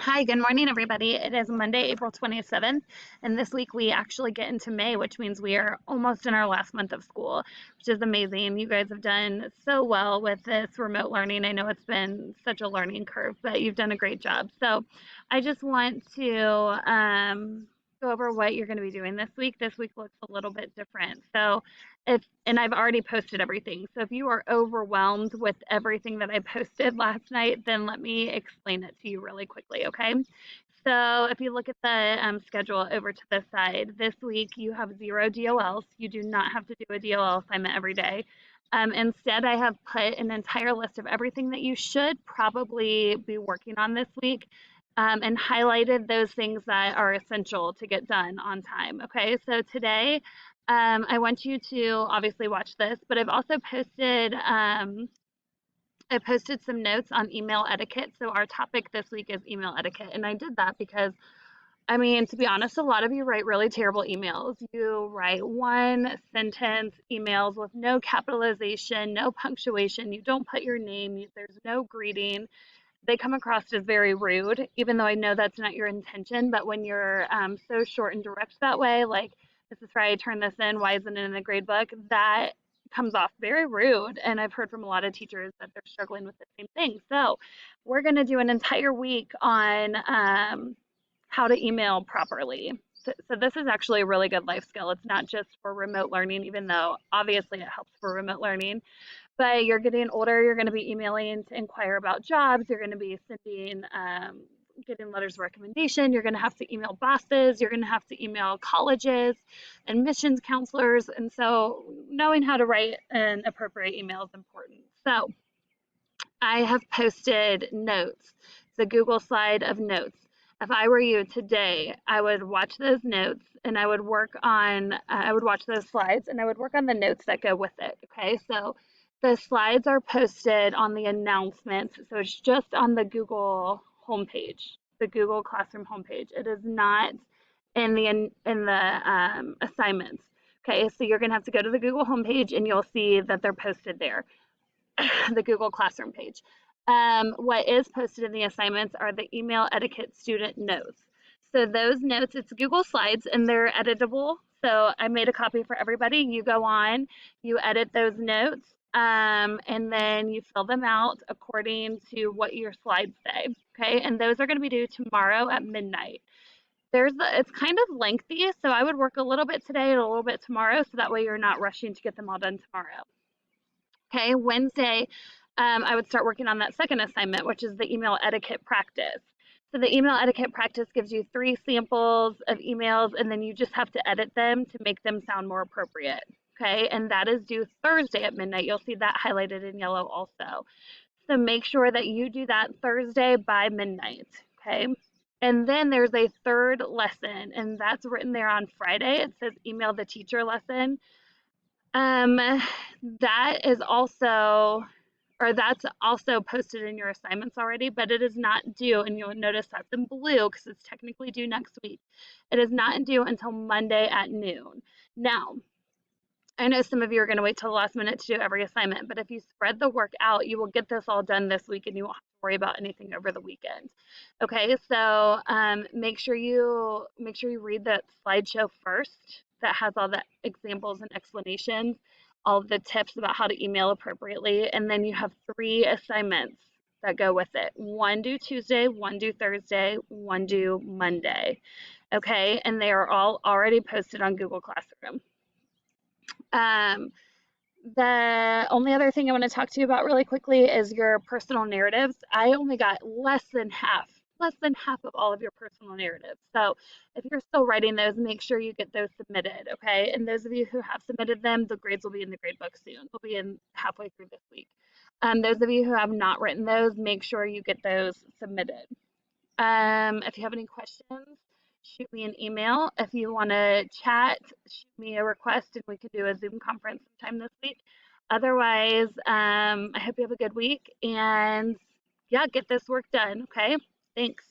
Hi, good morning, everybody. It is Monday, April 27th, and this week we actually get into May, which means we are almost in our last month of school, which is amazing. You guys have done so well with this remote learning. I know it's been such a learning curve, but you've done a great job. So I just want to go over what you're going to be doing this week. This week looks a little bit different. And I've already posted everything. So if you are overwhelmed with everything that I posted last night, then let me explain it to you really quickly, okay? So if you look at the schedule over to the side, this week you have 0 DOLs. You do not have to do a DOL assignment every day. Instead, I have put an entire list of everything that you should probably be working on this week, and highlighted those things that are essential to get done on time. Okay, so today I want you to obviously watch this, but I posted some notes on email etiquette. So our topic this week is email etiquette, and I did that because I mean, to be honest, a lot of you write really terrible emails. You write one sentence emails with no capitalization, no punctuation. You don't put your name. There's no greeting. They come across as very rude, even though I know that's not your intention. But when you're so short and direct that way, like, this is Friday, turn this in, why isn't it in the grade book? That comes off very rude. And I've heard from a lot of teachers that they're struggling with the same thing. So we're going to do an entire week on how to email properly. So this is actually a really good life skill. It's not just for remote learning, even though obviously it helps for remote learning, but you're getting older, you're going to be emailing to inquire about jobs, you're going to be sending getting letters of recommendation, you're going to have to email bosses, you're going to have to email colleges and admissions counselors, and so knowing how to write an appropriate email is important. So I have posted notes, the Google slide of notes. If I were you today, I would watch those notes and I would watch those slides and I would work on the notes that go with it. Okay, so the slides are posted on the announcements. So it's just on the Google homepage, the Google Classroom homepage. It is not in the assignments. Okay, so you're going to have to go to the Google homepage and you'll see that they're posted there. The Google Classroom page. What is posted in the assignments are the email etiquette student notes. So those notes, it's Google Slides and they're editable. So I made a copy for everybody. You go on, you edit those notes, and then you fill them out according to what your slides say. Okay, and those are going to be due tomorrow at midnight. It's kind of lengthy, so I would work a little bit today and a little bit tomorrow, so that way you're not rushing to get them all done tomorrow. Okay, Wednesday, I would start working on that second assignment, which is the email etiquette practice. So the email etiquette practice gives you 3 samples of emails, and then you just have to edit them to make them sound more appropriate. Okay, and that is due Thursday at midnight. You'll see that highlighted in yellow also. So make sure that you do that Thursday by midnight. Okay. And then there's a third lesson, and that's written there on Friday. It says email the teacher lesson. Um, that is also, or that's also posted in your assignments already, but it is not due, and you'll notice that's in blue because it's technically due next week. It is not due until Monday at noon. Now, I know some of you are going to wait till the last minute to do every assignment, but if you spread the work out, you will get this all done this week and you won't have to worry about anything over the weekend. Okay, so make sure you read that slideshow first that has all the examples and explanations, all the tips about how to email appropriately, and then you have 3 assignments that go with it. One due Tuesday, one due Thursday, one due Monday. Okay, and they are all already posted on Google Classroom. Um, the only other thing I want to talk to you about really quickly is your personal narratives. I only got less than half of all of your personal narratives. So if you're still writing those, make sure you get those submitted, okay? And those of you who have submitted them, the grades will be in the grade book soon. They'll be in halfway through this week. Those of you who have not written those, make sure you get those submitted. If you have any questions, shoot me an email. If you want to chat, shoot me a request and we can do a Zoom conference sometime this week. Otherwise, I hope you have a good week and yeah, get this work done. Okay. Thanks.